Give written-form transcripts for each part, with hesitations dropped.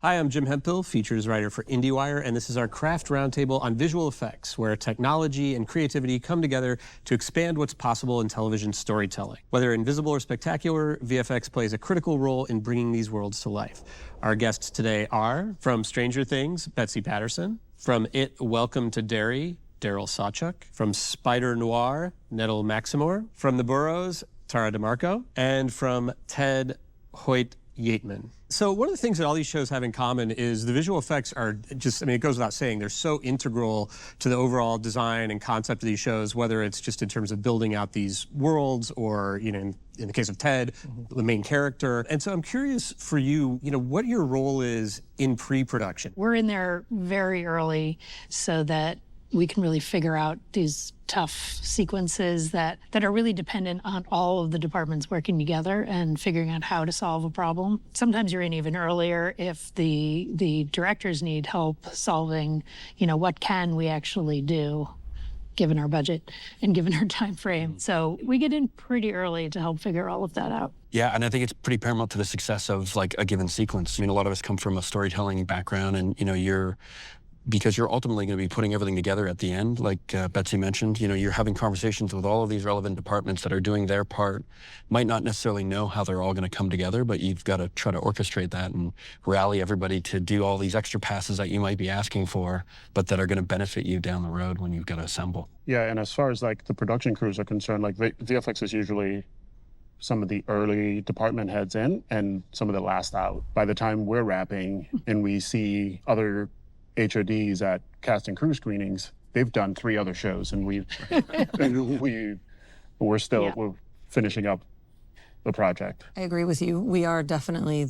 Hi, I'm Jim Hemphill, features writer for IndieWire, and this is our craft roundtable on visual effects, where technology and creativity come together to expand what's possible in television storytelling. Whether invisible or spectacular, VFX plays a critical role in bringing these worlds to life. Our guests today are, from Stranger Things, Betsy Paterson; from It, Welcome to Derry, Daryl Sawchuk; from Spider-Noir, Hnedel Maximore; from The Burrows, Tara DeMarco; and from Ted, Hoyt Yeatman. So one of the things that all these shows have in common is the visual effects are just, it goes without saying, they're so integral to the overall design and concept of these shows, whether it's just in terms of building out these worlds or, in the case of Ted, the main character. And so I'm curious for you, what your role is in pre-production. We're in there very early so that we can really figure out these tough sequences that are really dependent on all of the departments working together and figuring out how to solve a problem. Sometimes you're in even earlier if the directors need help solving, what can we actually do given our budget and given our time frame. So we get in pretty early to help figure all of that out. Yeah, and I think it's pretty paramount to the success of a given sequence. A lot of us come from a storytelling background, and because you're ultimately going to be putting everything together at the end, like Betsy mentioned, you're having conversations with all of these relevant departments that are doing their part, might not necessarily know how they're all going to come together, but you've got to try to orchestrate that and rally everybody to do all these extra passes that you might be asking for, but that are going to benefit you down the road when you've got to assemble. Yeah, and as far as the production crews are concerned, VFX is usually some of the early department heads in and some of the last out. By the time we're wrapping and we see other HODs at cast and crew screenings, they've done 3 other shows, and we're finishing up the project. I agree with you. We are definitely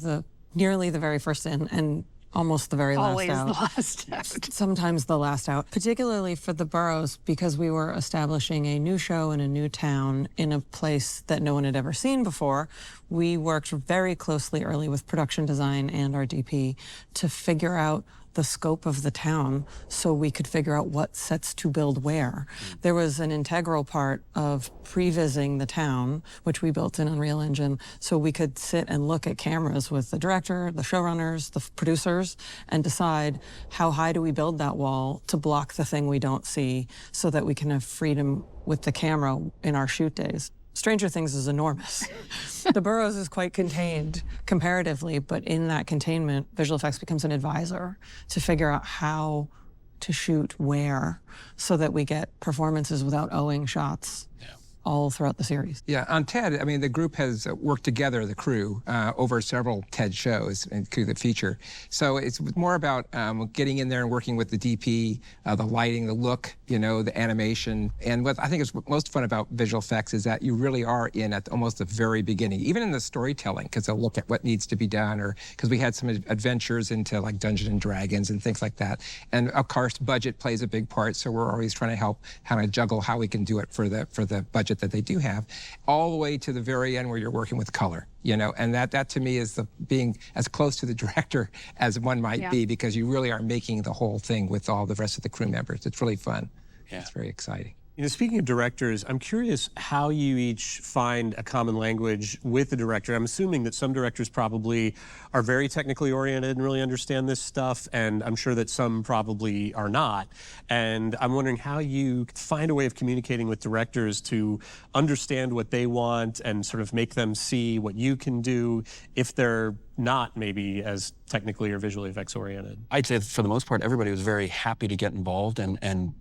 nearly the very first in and almost the very last Always out. the last out. Sometimes the last out, particularly for the Burrows, because we were establishing a new show in a new town in a place that no one had ever seen before. We worked very closely early with production design and our DP to figure out the scope of the town so we could figure out what sets to build where. There was an integral part of pre-visiting the town, which we built in Unreal Engine, so we could sit and look at cameras with the director, the showrunners, the producers, and decide how high do we build that wall to block the thing we don't see so that we can have freedom with the camera in our shoot days. Stranger Things is enormous. The Burrows is quite contained comparatively, but in that containment, visual effects becomes an advisor to figure out how to shoot where so that we get performances without owing shots. Yeah. All throughout the series. Yeah, on Ted, the group has worked together, the crew, over several Ted shows, including the feature. So it's more about getting in there and working with the DP, the lighting, the look, the animation. And what I think is most fun about visual effects is that you really are in at almost the very beginning, even in the storytelling, because they'll look at what needs to be done, or because we had some adventures into Dungeons and Dragons and things like that. And of course, budget plays a big part, so we're always trying to help kind of juggle how we can do it for the budget that they do have, all the way to the very end where you're working with color, and that to me is being as close to the director as one might be, because you really are making the whole thing with all the rest of the crew members. It's really fun. Yeah. It's very exciting. Speaking of directors, I'm curious how you each find a common language with the director. I'm assuming that some directors probably are very technically oriented and really understand this stuff, and I'm sure that some probably are not. And I'm wondering how you find a way of communicating with directors to understand what they want and sort of make them see what you can do if they're not maybe as technically or visually effects oriented. I'd say for the most part, everybody was very happy to get involved and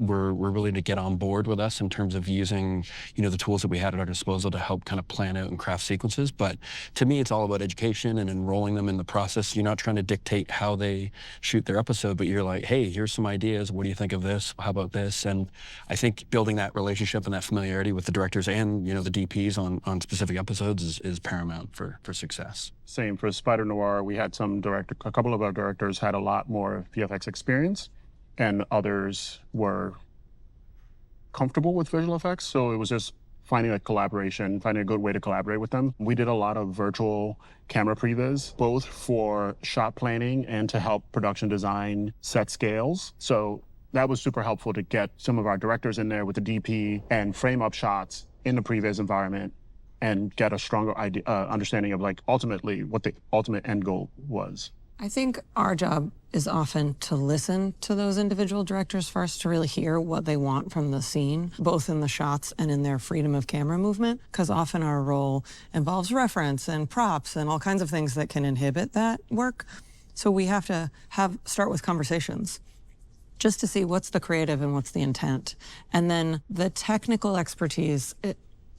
were willing to get on board with us in terms of using, the tools that we had at our disposal to help kind of plan out and craft sequences. But to me, it's all about education and enrolling them in the process. You're not trying to dictate how they shoot their episode, but you're like, hey, here's some ideas. What do you think of this? How about this? And I think building that relationship and that familiarity with the directors and, the DPs on specific episodes is paramount for success. Same for Spider-Noir. We had a couple of our directors had a lot more VFX experience, and others were comfortable with visual effects. So it was just finding a good way to collaborate with them. We did a lot of virtual camera previs, both for shot planning and to help production design set scales. So that was super helpful to get some of our directors in there with the DP and frame up shots in the previs environment and get a stronger understanding of ultimately what the ultimate end goal was. I think our job is often to listen to those individual directors first, to really hear what they want from the scene, both in the shots and in their freedom of camera movement, because often our role involves reference and props and all kinds of things that can inhibit that work. So we have to start with conversations just to see what's the creative and what's the intent. And then the technical expertise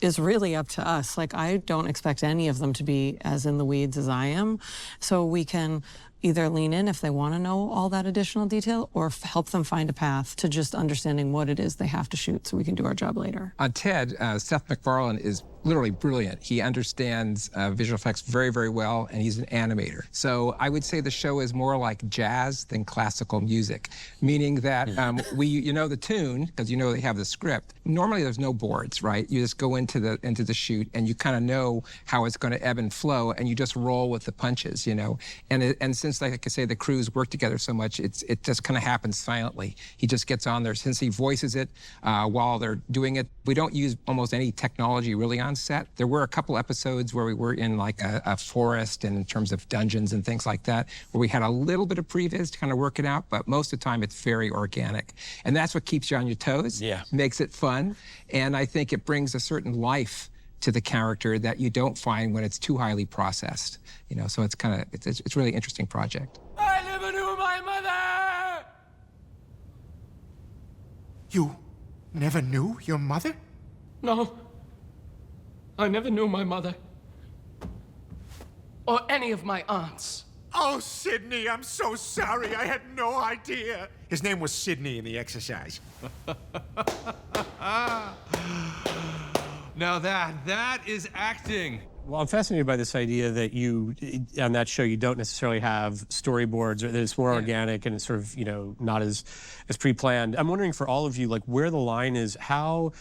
is really up to us. Like, I don't expect any of them to be as in the weeds as I am. So we can either lean in if they want to know all that additional detail, or help them find a path to just understanding what it is they have to shoot so we can do our job later. On Ted, Seth MacFarlane is literally brilliant. He understands visual effects very, very well, and he's an animator. So I would say the show is more like jazz than classical music, meaning that you know the tune, because you know they have the script. Normally there's no boards, right? You just go into the shoot, and you kind of know how it's going to ebb and flow, and you just roll with the punches, you know? And since, like I say, the crews work together so much, it just kind of happens silently. He just gets on there. Since he voices it while they're doing it, we don't use almost any technology really on set. There were a couple episodes where we were in like a forest, and in terms of dungeons and things like that, where we had a little bit of previs to kind of work it out, but most of the time it's very organic. And that's what keeps you on your toes, makes it fun, and I think it brings a certain life to the character that you don't find when it's too highly processed. You know, so it's a really interesting project. I never knew my mother! You never knew your mother? No. I never knew my mother. Or any of my aunts. Oh, Sidney, I'm so sorry. I had no idea. His name was Sidney in the exercise. Now that is acting. Well, I'm fascinated by this idea that you, on that show, you don't necessarily have storyboards, or that it's more organic and it's sort of, you know, not as pre-planned. I'm wondering for all of you, like, where the line is, how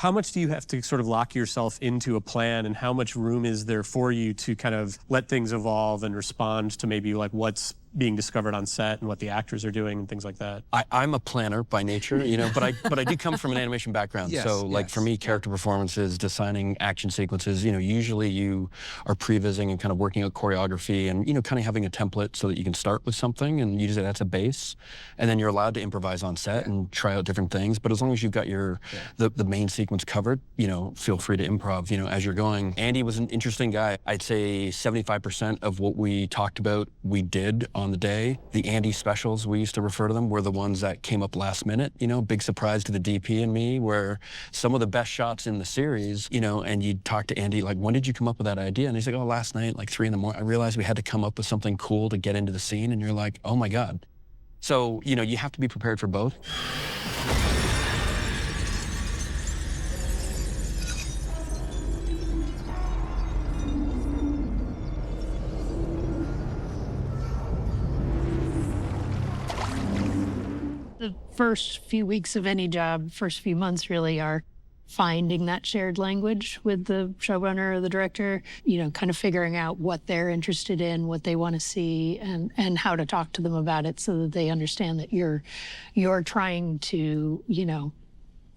much do you have to sort of lock yourself into a plan, and how much room is there for you to kind of let things evolve and respond to maybe like what's being discovered on set and what the actors are doing and things like that? I'm a planner by nature, you know, but I do come from an animation background. So like for me, character performances, designing action sequences, you know, usually you are prevising and kind of working out choreography and, you know, kind of having a template so that you can start with something, and usually that's a base, and then you're allowed to improvise on set and try out different things. But as long as you've got the main sequence covered, you know, feel free to improv, you know, as you're going. Andy was an interesting guy. I'd say 75% of what we talked about, we did on the day. The Andy specials, we used to refer to them, were the ones that came up last minute, you know, big surprise to the DP and me, where some of the best shots in the series, you know, and you'd talk to Andy, like, when did you come up with that idea? And he's like, oh, last night, like 3 a.m. I realized we had to come up with something cool to get into the scene, and you're like, oh my God. So, you know, you have to be prepared for both. The first few weeks of any job, first few months really, are finding that shared language with the showrunner or the director, you know, kind of figuring out what they're interested in, what they want to see, and how to talk to them about it so that they understand that you're trying to, you know,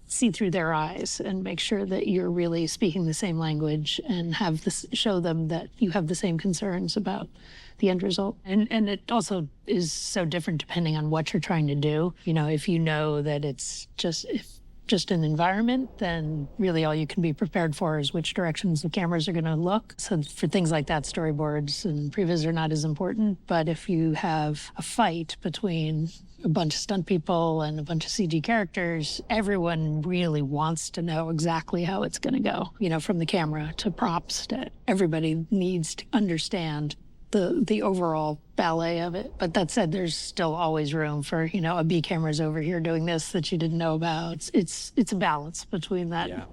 see through their eyes and make sure that you're really speaking the same language, and have this, show them that you have the same concerns about the end result. And it also is so different depending on what you're trying to do. You know, if you know that it's just an environment, then really all you can be prepared for is which directions the cameras are going to look. So for things like that, storyboards and previs are not as important. But if you have a fight between a bunch of stunt people and a bunch of CG characters, everyone really wants to know exactly how it's going to go. You know, from the camera to props, to everybody needs to understand the overall ballet of it. But that said, there's still always room for, you know, a B camera's over here doing this that you didn't know about. It's a balance between that. Yeah.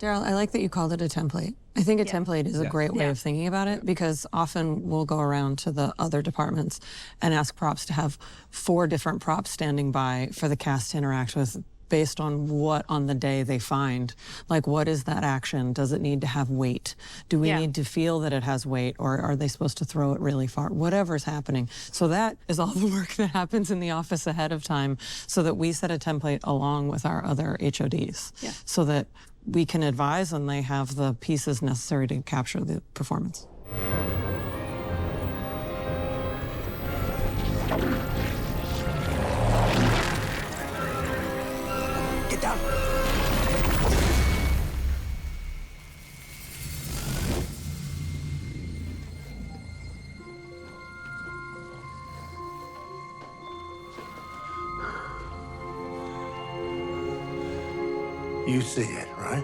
Daryl, I like that you called it a template. I think a template is a great way of thinking about it, because often we'll go around to the other departments and ask props to have 4 different props standing by for the cast to interact with based on what on the day they find. Like, what is that action? Does it need to have weight? Do we need to feel that it has weight, or are they supposed to throw it really far? Whatever's happening. So that is all the work that happens in the office ahead of time, so that we set a template along with our other HODs, so that we can advise and they have the pieces necessary to capture the performance. Get down. You see it, right?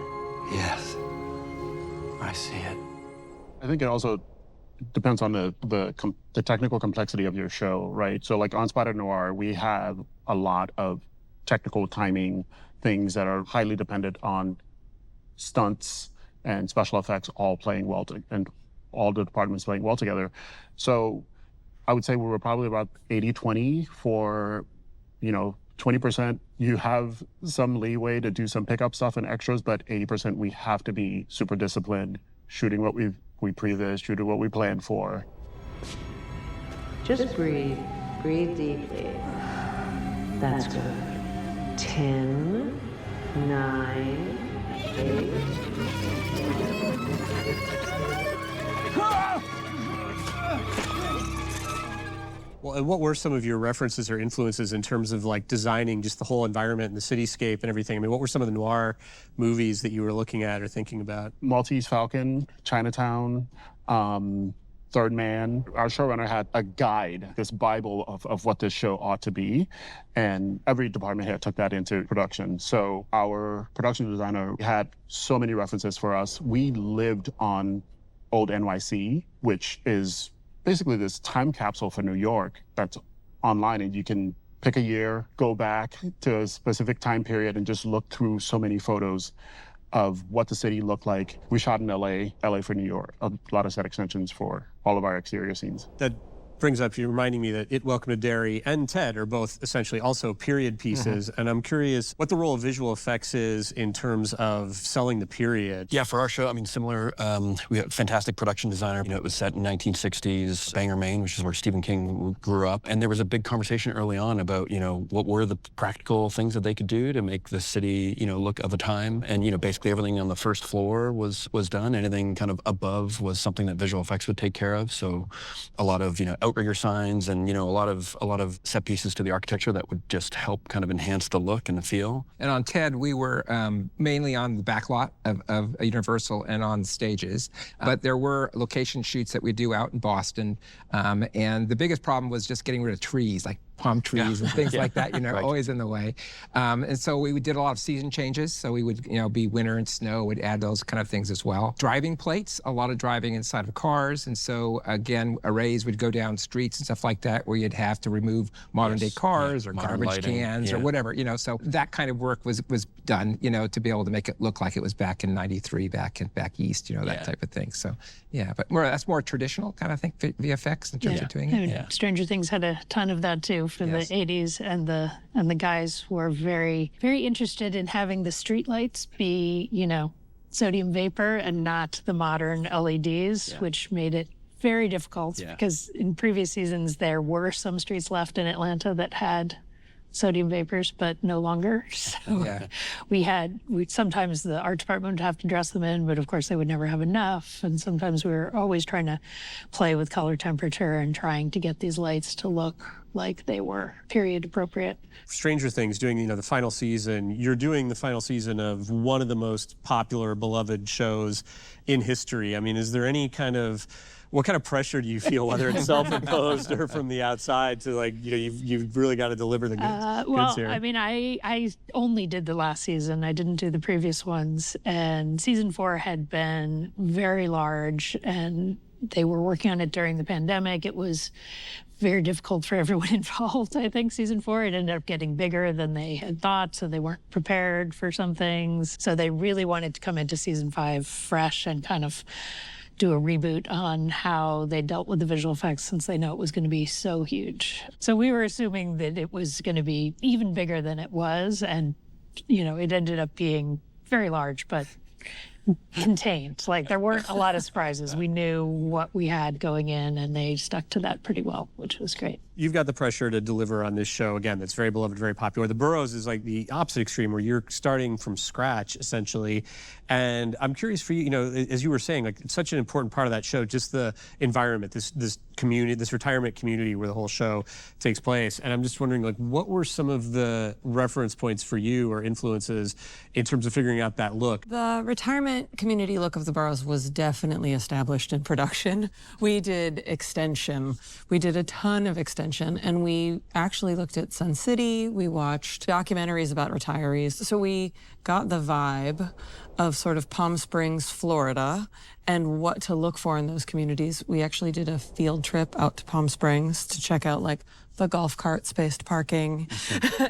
Yes, I see it. I think it also depends on the technical complexity of your show, right? So like on Spider-Noir, we have a lot of technical timing things that are highly dependent on stunts and special effects all playing well and all the departments playing well together. So I would say we were probably about 80-20 for, 20% you have some leeway to do some pickup stuff and extras, but 80% we have to be super disciplined, shooting what we previs, shooting what we planned for. Just breathe. Breathe deeply. That's good. 10, 9, 8. Well, and what were some of your references or influences in terms of like designing just the whole environment and the cityscape and everything? I mean, what were some of the noir movies that you were looking at or thinking about? Maltese Falcon, Chinatown, Third Man. Our showrunner had a guide, this Bible of what this show ought to be, and every department head took that into production. So our production designer had so many references for us. We lived on old NYC, which is basically this time capsule for New York that's online, and you can pick a year, go back to a specific time period, and just look through so many photos of what the city looked like. We shot in LA for New York, a lot of set extensions for all of our exterior scenes. That brings up, you're reminding me that It, Welcome to Derry and Ted are both essentially also period pieces. And I'm curious what the role of visual effects is in terms of selling the period. Yeah, for our show, I mean, similar. We had a fantastic production designer. It was set in 1960s Bangor, Maine, which is where Stephen King grew up. And there was a big conversation early on about, what were the practical things that they could do to make the city, look of a time. And, basically everything on the first floor was done. Anything kind of above was something that visual effects would take care of. So a lot of, outrigger signs and, a lot of set pieces to the architecture that would just help kind of enhance the look and the feel. And on TED, we were mainly on the back lot of Universal and on stages. But there were location shoots that we do out in Boston. And the biggest problem was just getting rid of trees, like palm trees and things like that, Right. always in the way. And so we did a lot of season changes. So we would, be winter and snow, would add those kind of things as well. Driving plates, a lot of driving inside of cars. And so again, arrays would go down streets and stuff like that where you'd have to remove modern day cars or modern garbage lighting. cans or whatever, so that kind of work was done, to be able to make it look like it was back in '93, back east, that type of thing. So yeah, but that's more traditional kind of thing, VFX in terms of doing it. I mean, Stranger Things had a ton of that too for the 80s, and the guys were very, very interested in having the street lights be, sodium vapor and not the modern LEDs, which made it very difficult because in previous seasons there were some streets left in Atlanta that had sodium vapors, but no longer. So we sometimes the art department would have to dress them in, but of course they would never have enough. And sometimes we were always trying to play with color temperature and trying to get these lights to look like they were period appropriate. Stranger Things doing, the final season, you're doing the final season of one of the most popular, beloved shows in history. I mean, is there any what kind of pressure do you feel, whether it's self-imposed or from the outside, to you've really got to deliver the goods here? I mean, I only did the last season. I didn't do the previous ones. And season 4 had been very large, and they were working on it during the pandemic. It was very difficult for everyone involved. I think season 4, it ended up getting bigger than they had thought, so they weren't prepared for some things. So they really wanted to come into season 5 fresh and kind of do a reboot on how they dealt with the visual effects, since they know it was going to be so huge. So we were assuming that it was going to be even bigger than it was, and it ended up being very large, but contained. Like there weren't a lot of surprises. We knew what we had going in, and they stuck to that pretty well, which was great. You've got the pressure to deliver on this show, again, that's very beloved, very popular. The Burrows is like the opposite extreme, where you're starting from scratch, essentially. And I'm curious for you, as you were saying, like it's such an important part of that show, just the environment, this community, this retirement community where the whole show takes place. And I'm just wondering, like, what were some of the reference points for you or influences in terms of figuring out that look? The retirement community look of the Burrows was definitely established in production. We did extension. We did a ton of extension, and we actually looked at Sun City. We watched documentaries about retirees. So we got the vibe of sort of Palm Springs, Florida, and what to look for in those communities. We actually did a field trip out to Palm Springs to check out like the golf cart spaced parking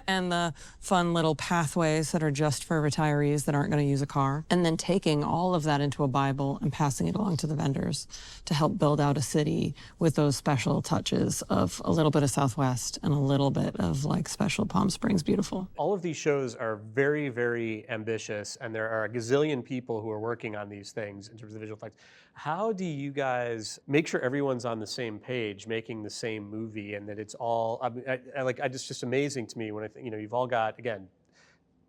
and the fun little pathways that are just for retirees that aren't going to use a car. And then taking all of that into a Bible and passing it along to the vendors to help build out a city with those special touches of a little bit of Southwest and a little bit of like special Palm Springs beautiful. All of these shows are very, very ambitious, and there are a gazillion people who are working on these things in terms of visual effects. How do you guys make sure everyone's on the same page, making the same movie, and that it's all, it's just amazing to me when I think, you've all got, again,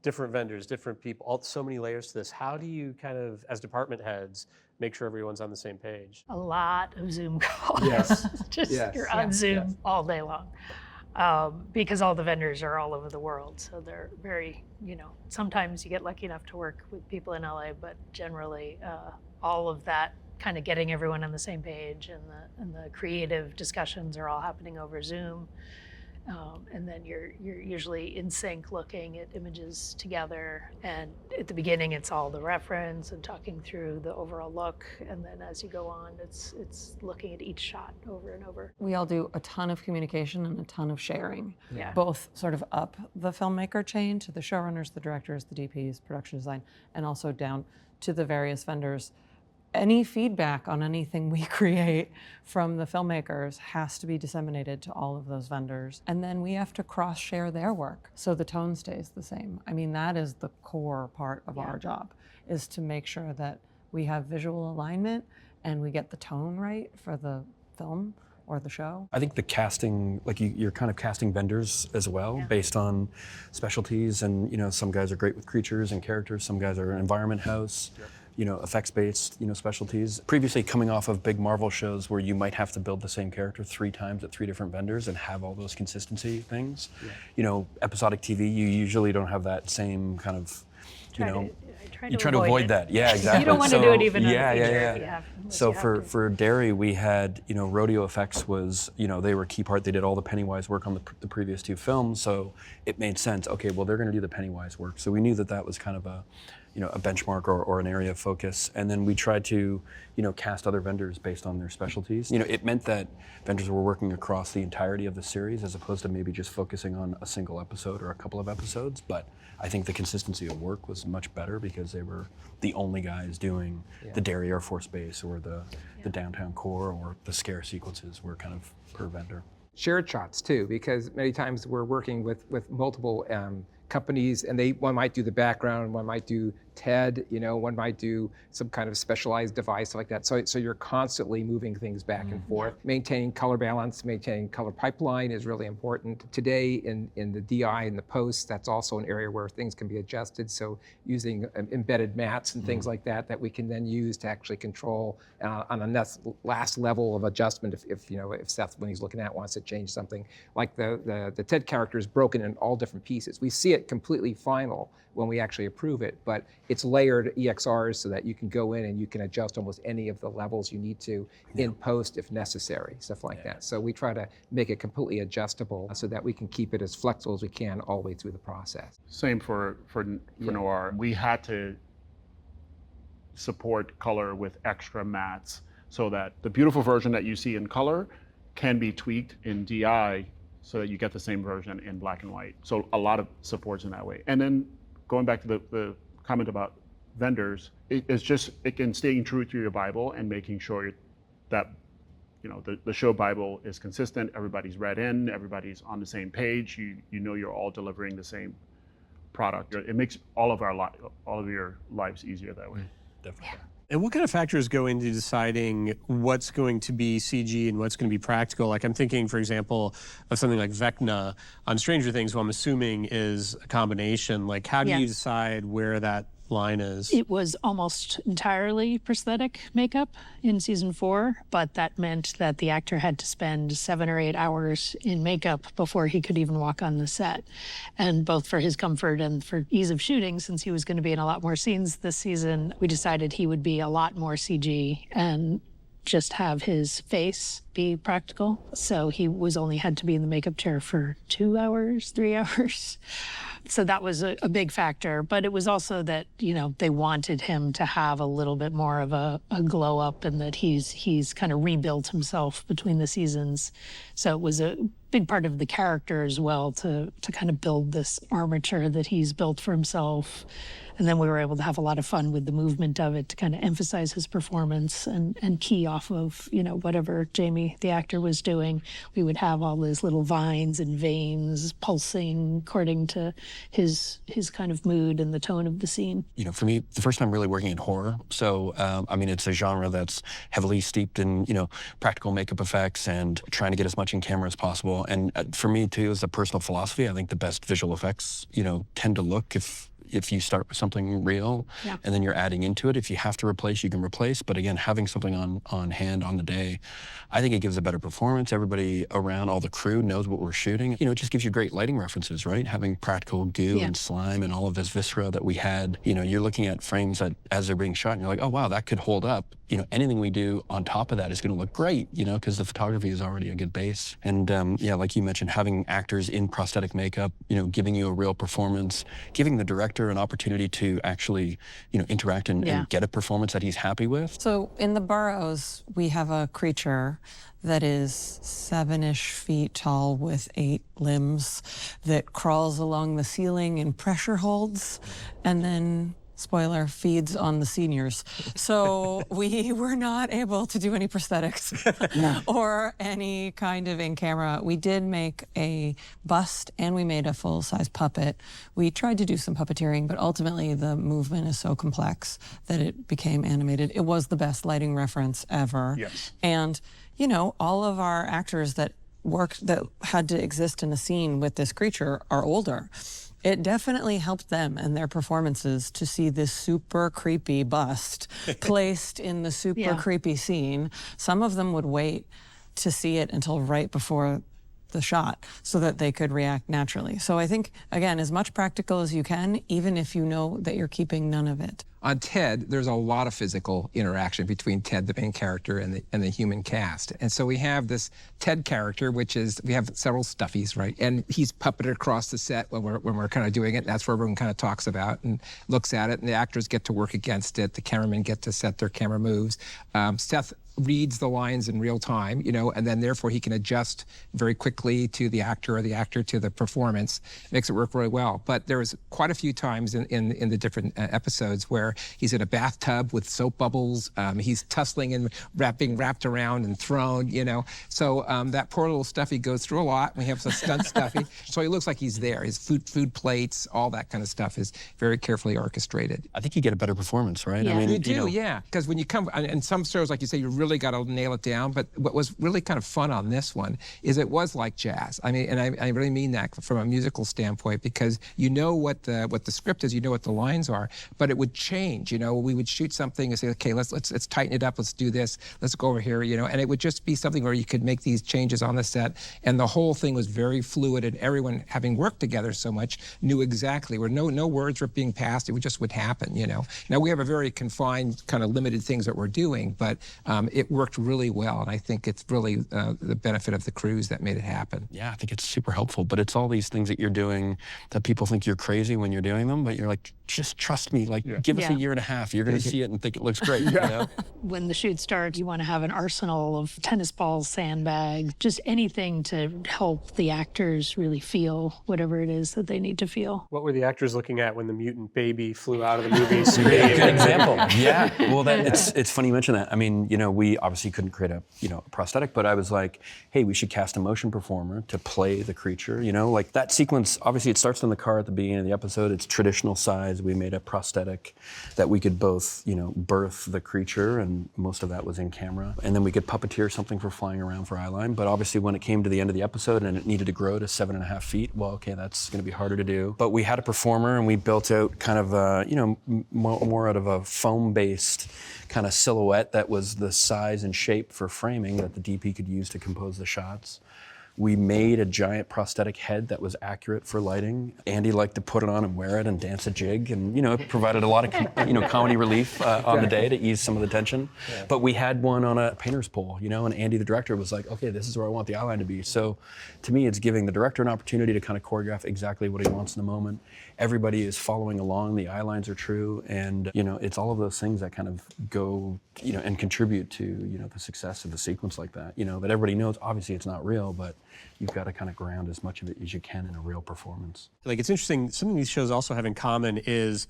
different vendors, different people, so many layers to this. How do you kind of, as department heads, make sure everyone's on the same page? A lot of Zoom calls. Yes. You're on Zoom all day long. Because all the vendors are all over the world. So they're very, sometimes you get lucky enough to work with people in LA, but generally all of that kind of getting everyone on the same page and the creative discussions are all happening over Zoom. And then you're usually in sync looking at images together. And at the beginning, it's all the reference and talking through the overall look. And then as you go on, it's looking at each shot over and over. We all do a ton of communication and a ton of sharing, Yeah. both sort of up the filmmaker chain to the showrunners, the directors, the DPs, production design, and also down to the various vendors. Any feedback on anything we create from the filmmakers has to be disseminated to all of those vendors. And then we have to cross-share their work so the tone stays the same. I mean, that is the core part of our job, is to make sure that we have visual alignment and we get the tone right for the film or the show. I think the casting, like you're kind of casting vendors as well, based on specialties. And some guys are great with creatures and characters. Some guys are an environment house. Effects-based, specialties. Previously coming off of big Marvel shows where you might have to build the same character 3 times at 3 different vendors and have all those consistency things. Yeah. Episodic TV, you usually don't have that same kind of, you try to avoid that. Yeah, exactly. You don't want to do it even on a feature. Yeah. So for Derry, we had, Rodeo Effects was, they were a key part. They did all the Pennywise work on the previous 2 films, so it made sense. Okay, well, they're going to do the Pennywise work. So we knew that was kind of a benchmark or an area of focus. And then we tried to, cast other vendors based on their specialties. It meant that vendors were working across the entirety of the series as opposed to maybe just focusing on a single episode or a couple of episodes. But I think the consistency of work was much better because they were the only guys doing the Derry Air Force Base or the downtown core, or the scare sequences were kind of per vendor. Shared shots too, because many times we're working with multiple companies, and one might do the background, one might do TED, one might do some kind of specialized device like that. So you're constantly moving things back and forth. Maintaining color balance, maintaining color pipeline is really important. Today in the DI and the post, that's also an area where things can be adjusted. So using embedded mats and things like that we can then use to actually control on a last level of adjustment if Seth, when he's looking at, wants to change something. Like the TED character is broken in all different pieces. We see it completely final when we actually approve it, but it's layered EXRs so that you can go in and you can adjust almost any of the levels you need to in post if necessary, stuff like that. So we try to make it completely adjustable so that we can keep it as flexible as we can all the way through the process. Same for Noir. We had to support color with extra mats so that the beautiful version that you see in color can be tweaked in DI so that you get the same version in black and white. So a lot of supports in that way. And then going back to the comment about vendors, it's just, again, staying true to your Bible and making sure that the show Bible is consistent, everybody's read in, everybody's on the same page, you're all delivering the same product. It makes all of your lives easier that way. Definitely. And what kind of factors go into deciding what's going to be CG and what's going to be practical? Like I'm thinking, for example, of something like Vecna on Stranger Things, who I'm assuming is a combination. Like how do you decide where that line is? It was almost entirely prosthetic makeup in season 4, but that meant that the actor had to spend 7 or 8 hours in makeup before he could even walk on the set. And both for his comfort and for ease of shooting, since he was going to be in a lot more scenes this season, we decided he would be a lot more CG and just have his face be practical. So he was only had to be in the makeup chair for 2 hours, 3 hours. So that was a big factor. But it was also that, you know, they wanted him to have a little bit more of a glow up, and that he's kind of rebuilt himself between the seasons. So it was a big part of the character as well to kind of build this armature that he's built for himself. And then we were able to have a lot of fun with the movement of it to kind of emphasize his performance and key off of, you know, whatever Jamie, the actor, was doing. We would have all those little vines and veins pulsing according to his kind of mood and the tone of the scene. You know, for me, the first time really working in horror. So, I mean, it's a genre that's heavily steeped in, you know, practical makeup effects and trying to get as much in camera as possible. And for me, too, as a personal philosophy, I think the best visual effects, you know, tend to look if you start with something real and then you're adding into it. If you have to replace, you can replace. But again, having something on hand on the day, I think it gives a better performance. Everybody around, all the crew knows what we're shooting. You know, it just gives you great lighting references, right? Having practical goo and slime and all of this viscera that we had. You know, you're looking at frames that as they're being shot and you're like, oh, wow, that could hold up. You know, anything we do on top of that is going to look great, you know, because the photography is already a good base. And yeah, like you mentioned, having actors in prosthetic makeup, you know, giving you a real performance, giving the director an opportunity to actually, you know, interact and get a performance that he's happy with. So in the burrows, we have a creature that is 7-ish feet tall with 8 limbs that crawls along the ceiling in pressure holds and then, spoiler, feeds on the seniors. So we were not able to do any prosthetics or any kind of in-camera. We did make a bust and we made a full-size puppet. We tried to do some puppeteering, but ultimately the movement is so complex that it became animated. It was the best lighting reference ever. Yes. And, you know, all of our actors that had to exist in a scene with this creature are older. It definitely helped them and their performances to see this super creepy bust placed in the super creepy scene. Some of them would wait to see it until right before the shot so that they could react naturally. So I think, again, as much practical as you can, even if you know that you're keeping none of it. On Ted, there's a lot of physical interaction between Ted, the main character, and the human cast. And so we have this Ted character, which is, we have several stuffies, right? And he's puppeted across the set when we're kind of doing it. That's where everyone kind of talks about and looks at it. And the actors get to work against it. The cameramen get to set their camera moves. Seth reads the lines in real time, you know, and then therefore he can adjust very quickly to the actor or the actor to the performance. Makes it work really well. But there was quite a few times in the different episodes where he's in a bathtub with soap bubbles. He's tussling and being wrapped around and thrown, you know. So that poor little Stuffy goes through a lot. We have some stunt Stuffy. So he looks like he's there. His food plates, all that kind of stuff is very carefully orchestrated. I think you get a better performance, right? Yeah. I mean, You do, know, yeah. Because when you come, and some shows, like you say, you really got to nail it down. But what was really kind of fun on this one is it was like jazz. I mean, and I really mean that from a musical standpoint, because you know what the script is, you know what the lines are, but it would change. You know, we would shoot something and say, okay, let's tighten it up, let's do this, let's go over here, you know, and it would just be something where you could make these changes on the set, and the whole thing was very fluid, and everyone, having worked together so much, knew exactly where no words were being passed. It would happen, you know. Now we have a very confined, kind of limited things that we're doing, but it worked really well, and I think it's really the benefit of the crews that made it happen. Yeah, I think it's super helpful, but it's all these things that you're doing that people think you're crazy when you're doing them, but you're like, just trust me, like, give us a year and a half, you're going to see it and think it looks great, you know? When the shoot starts, you want to have an arsenal of tennis balls, sandbags, just anything to help the actors really feel whatever it is that they need to feel. What were the actors looking at when the mutant baby flew out of the movie? Good example. Yeah. Well, it's funny you mention that. I mean, you know, we obviously couldn't create a prosthetic, but I was like, hey, we should cast a motion performer to play the creature. Like that sequence. Obviously, it starts in the car at the beginning of the episode. It's traditional size. We made a prosthetic that we could both birth the creature, and most of that was in camera, and then we could puppeteer something for flying around for eyeline. But obviously, when it came to the end of the episode and it needed to grow to 7.5 feet, well, okay, that's going to be harder to do. But we had a performer, and we built out kind of more out of a foam-based kind of silhouette that was the size and shape for framing that the DP could use to compose the shots. We made a giant prosthetic head that was accurate for lighting. Andy liked to put it on and wear it and dance a jig, and it provided a lot of comedy relief on the day to ease some of the tension. Yeah. But we had one on a painter's pole, and Andy, the director, was like, okay, this is where I want the eyeline to be. So to me, it's giving the director an opportunity to kind of choreograph exactly what he wants in the moment. Everybody is following along, the eye lines are true, and it's all of those things that kind of go and contribute to the success of a sequence like that. That everybody knows, obviously it's not real, but you've got to kind of ground as much of it as you can in a real performance. Like, it's interesting, something these shows also have in common is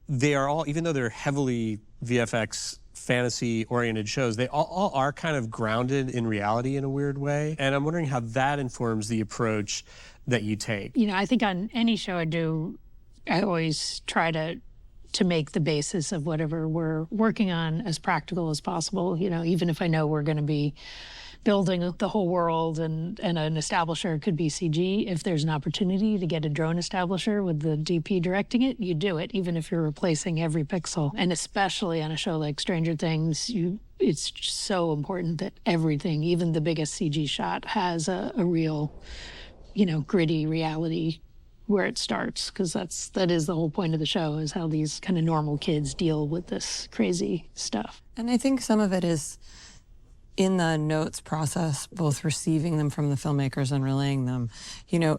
they are all, even though they're heavily VFX fantasy-oriented shows, they all are kind of grounded in reality in a weird way. And I'm wondering how that informs the approach that you take. I think on any show I always try to make the basis of whatever we're working on as practical as possible. Even if I know we're going to be building the whole world and an establisher could be CG, if there's an opportunity to get a drone establisher with the DP directing it, you do it, even if you're replacing every pixel. And especially on a show like Stranger Things, it's so important that everything, even the biggest CG shot, has a real, gritty reality where it starts, because that is the whole point of the show, is how these kind of normal kids deal with this crazy stuff. And I think some of it is in the notes process, both receiving them from the filmmakers and relaying them.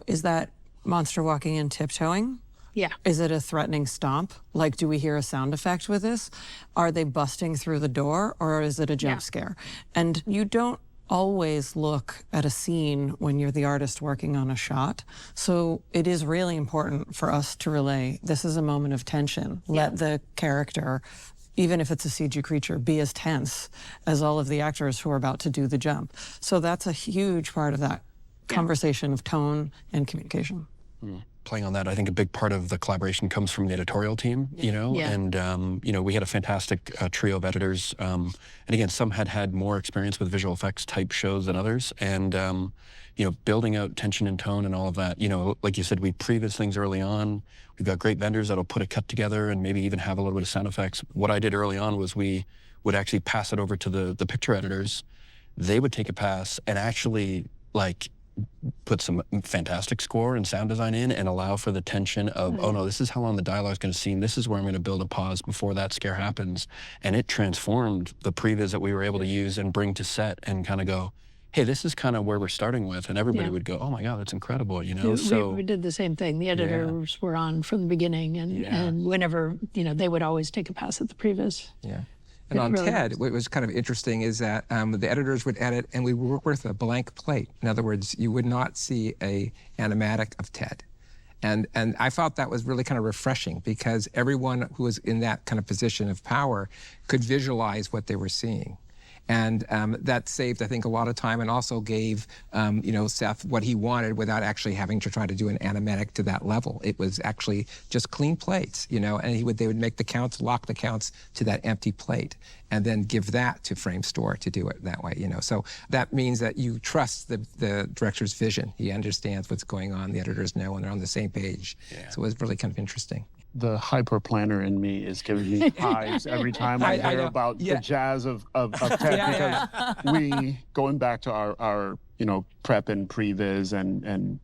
Is that monster walking in tiptoeing? Yeah. Is it a threatening stomp? Like, do we hear a sound effect with this? Are they busting through the door, or is it a jump scare? And you don't always look at a scene when you're the artist working on a shot. So it is really important for us to relay, this is a moment of tension. Let the character, even if it's a CG creature, be as tense as all of the actors who are about to do the jump. So that's a huge part of that conversation of tone and communication. Playing on that, I think a big part of the collaboration comes from the editorial team, and we had a fantastic trio of editors. And again, some had more experience with visual effects type shows than others. And, building out tension and tone and all of that, like you said, we previs things early on. We've got great vendors that'll put a cut together and maybe even have a little bit of sound effects. What I did early on was we would actually pass it over to the picture editors. They would take a pass and actually put some fantastic score and sound design in and allow for the tension of, oh no, this is how long the dialogue is going to seem. This is where I'm going to build a pause before that scare happens. And it transformed the previs that we were able to use and bring to set and kind of go, hey, this is kind of where we're starting with. And everybody would go, oh my God, that's incredible, We did the same thing. The editors were on from the beginning, and whenever, they would always take a pass at the previs. Yeah. And on really TED, what was kind of interesting is that the editors would edit, and we would work with a blank plate. In other words, you would not see a animatic of TED. And I thought that was really kind of refreshing, because everyone who was in that kind of position of power could visualize what they were seeing. And that saved, I think, a lot of time, and also gave, Seth what he wanted without actually having to try to do an animatic to that level. It was actually just clean plates, and they would make the counts, lock the counts to that empty plate, and then give that to Framestore to do it that way, So that means that you trust the director's vision. He understands what's going on. The editors know, and they're on the same page. Yeah. So it was really kind of interesting. The hyper planner in me is giving me hives every time I hear about the jazz of tech, because we, going back to our prep and previs, and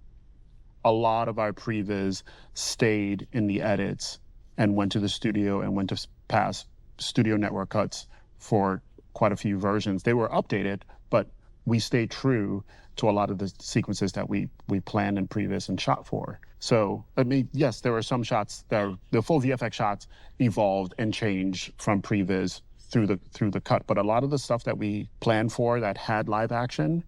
a lot of our previs stayed in the edits and went to the studio and went to pass studio network cuts for quite a few versions. They were updated, but we stayed true to a lot of the sequences that we planned and previs and shot for. So, yes, there were some shots that the full VFX shots evolved and changed from previs through the cut, but a lot of the stuff that we planned for that had live action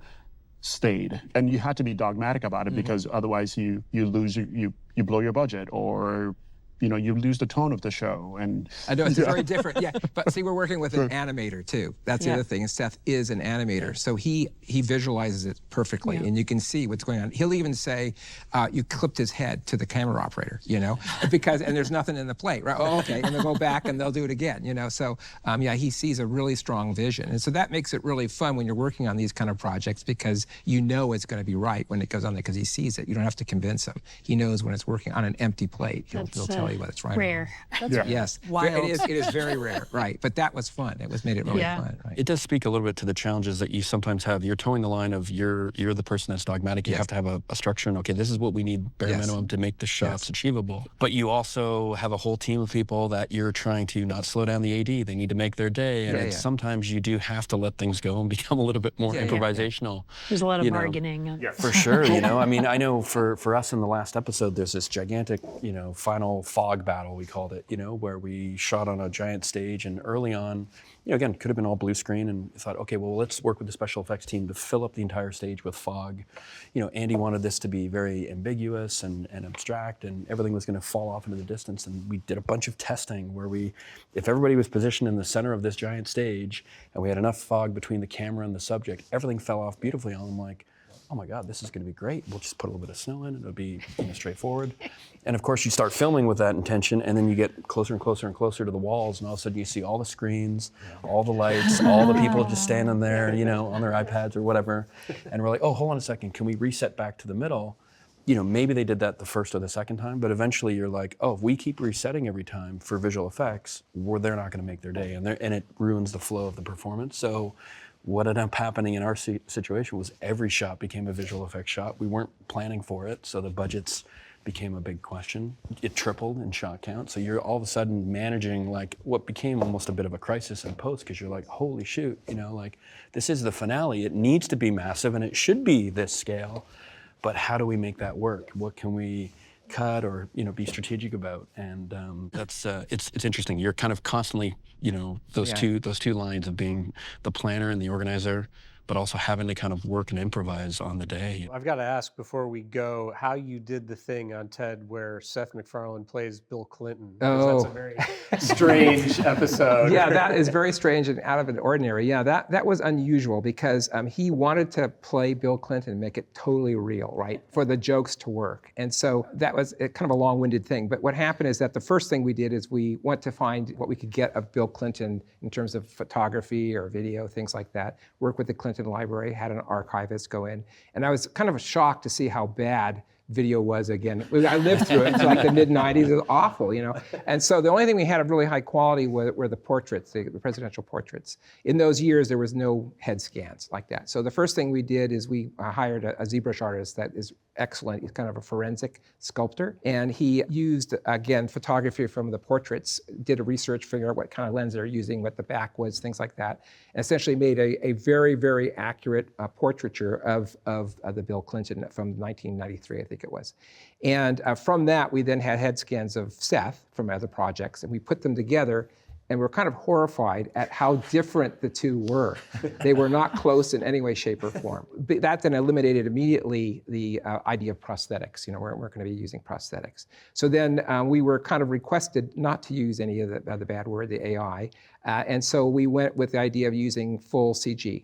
stayed. And you had to be dogmatic about it, because otherwise you lose you blow your budget, or you lose the tone of the show. And I know it's very different. Yeah, but see, we're working with an animator too. That's the other thing. And Seth is an animator, so he visualizes it perfectly, and you can see what's going on. He'll even say, "You clipped his head to the camera operator," because there's nothing in the plate, right? Oh, okay, and they'll go back and they'll do it again, So he sees a really strong vision, and so that makes it really fun when you're working on these kind of projects because it's going to be right when it goes on there because he sees it. You don't have to convince him. He knows when it's working on an empty plate. He'll tell you whether it's right. Rare. Yes. Wild. It is very rare, right? But that was fun. Made it really fun, right? It does speak a little bit to the challenges that you sometimes have. You're towing the line of you're the person that's dogmatic. You have to have a structure and okay, this is what we need bare minimum to make the shots achievable. But you also have a whole team of people that you're trying to not slow down the AD. They need to make their day, and sometimes you do have to let things go and become a little bit more improvisational. There's a lot of bargaining. For sure, I mean, I know for us in the last episode, there's this gigantic, final fog battle, we called it, where we shot on a giant stage, and early on, again, could have been all blue screen, and thought, okay, well, let's work with the special effects team to fill up the entire stage with fog. Andy wanted this to be very ambiguous and abstract, and everything was going to fall off into the distance, and we did a bunch of testing where if everybody was positioned in the center of this giant stage, and we had enough fog between the camera and the subject, everything fell off beautifully, and I'm like, oh my God, this is going to be great. We'll just put a little bit of snow in, it'll be straightforward. And of course you start filming with that intention, and then you get closer and closer and closer to the walls, and all of a sudden you see all the screens, all the lights, all the people just standing there, on their iPads or whatever. And we're like, oh, hold on a second, can we reset back to the middle? Maybe they did that the first or the second time, but eventually you're like, oh, if we keep resetting every time for visual effects, they're not going to make their day, and it ruins the flow of the performance. So what ended up happening in our situation was every shot became a visual effects shot. We weren't planning for it, so the budgets became a big question. It tripled in shot count, so you're all of a sudden managing like what became almost a bit of a crisis in post, because you're like, holy shoot, this is the finale. It needs to be massive, and it should be this scale, but how do we make that work? What can we cut or be strategic about? And that's it's interesting. You're kind of constantly those two lines of being the planner and the organizer, but also having to kind of work and improvise on the day. I've got to ask before we go how you did the thing on TED where Seth MacFarlane plays Bill Clinton. That's a very strange episode. Yeah, that is very strange and out of the ordinary. Yeah, that was unusual because he wanted to play Bill Clinton and make it totally real, right, for the jokes to work. And so that was kind of a long-winded thing. But what happened is that the first thing we did is we went to find what we could get of Bill Clinton in terms of photography or video, things like that, work with the Clinton Library, had an archivist go in. And I was kind of shocked to see how bad video was again. I lived through it. It's like the mid-90s. It was awful, And so the only thing we had of really high quality were the portraits, the presidential portraits. In those years, there was no head scans like that. So the first thing we did is we hired a ZBrush artist that is excellent. He's kind of a forensic sculptor. And he used, again, photography from the portraits, did a research, figure out what kind of lens they're using, what the back was, things like that. And essentially made a very, very accurate portraiture of the Bill Clinton from 1993, I think it was. And from that, we then had head scans of Seth from other projects, and we put them together, and we're kind of horrified at how different the two were. They were not close in any way, shape, or form. But that then eliminated immediately the idea of prosthetics. We're going to be using prosthetics. So then we were kind of requested not to use any of the bad word, the AI, and so we went with the idea of using full CG.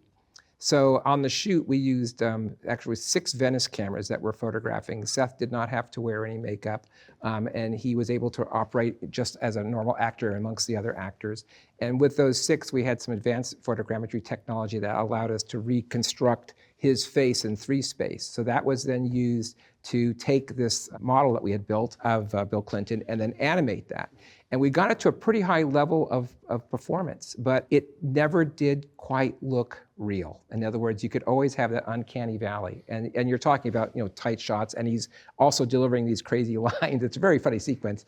So on the shoot, we used actually 6 Venice cameras that were photographing. Seth did not have to wear any makeup, and he was able to operate just as a normal actor amongst the other actors. And with those 6, we had some advanced photogrammetry technology that allowed us to reconstruct his face in 3 space. So that was then used to take this model that we had built of Bill Clinton and then animate that. And we got it to a pretty high level of performance, but it never did quite look real. In other words, you could always have that uncanny valley. And you're talking about tight shots, and he's also delivering these crazy lines. It's a very funny sequence.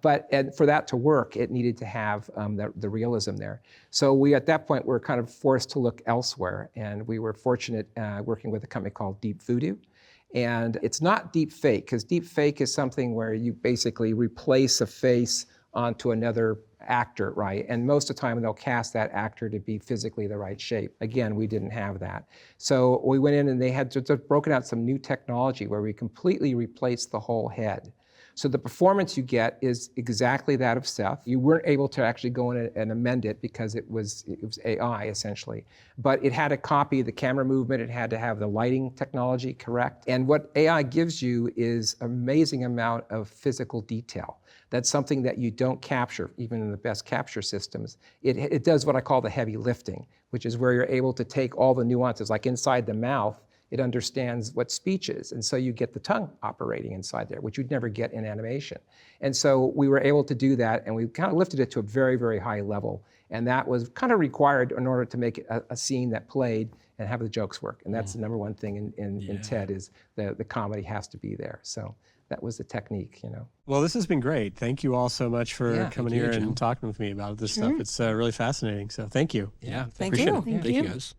But for that to work, it needed to have the realism there. So we, at that point, were kind of forced to look elsewhere. And we were fortunate working with a company called Deep Voodoo. And it's not deep fake, because deep fake is something where you basically replace a face onto another actor, right? And most of the time they'll cast that actor to be physically the right shape. Again, we didn't have that. So we went in and they had just broken out some new technology where we completely replaced the whole head. So the performance you get is exactly that of Seth. You weren't able to actually go in and amend it because it was AI essentially. But it had to copy the camera movement, it had to have the lighting technology correct. And what AI gives you is an amazing amount of physical detail. That's something that you don't capture, even in the best capture systems. It does what I call the heavy lifting, which is where you're able to take all the nuances, like inside the mouth, it understands what speech is. And so you get the tongue operating inside there, which you'd never get in animation. And so we were able to do that, and we kind of lifted it to a very, very high level. And that was kind of required in order to make it a scene that played and have the jokes work. And that's the number one thing in TED is the comedy has to be there. So that was the technique, you know. Well, this has been great. Thank you all so much for coming here Jim. and talking with me about this stuff. It's really fascinating. So thank you. Yeah, Thank appreciate you. it. Thank Thank you you. guys.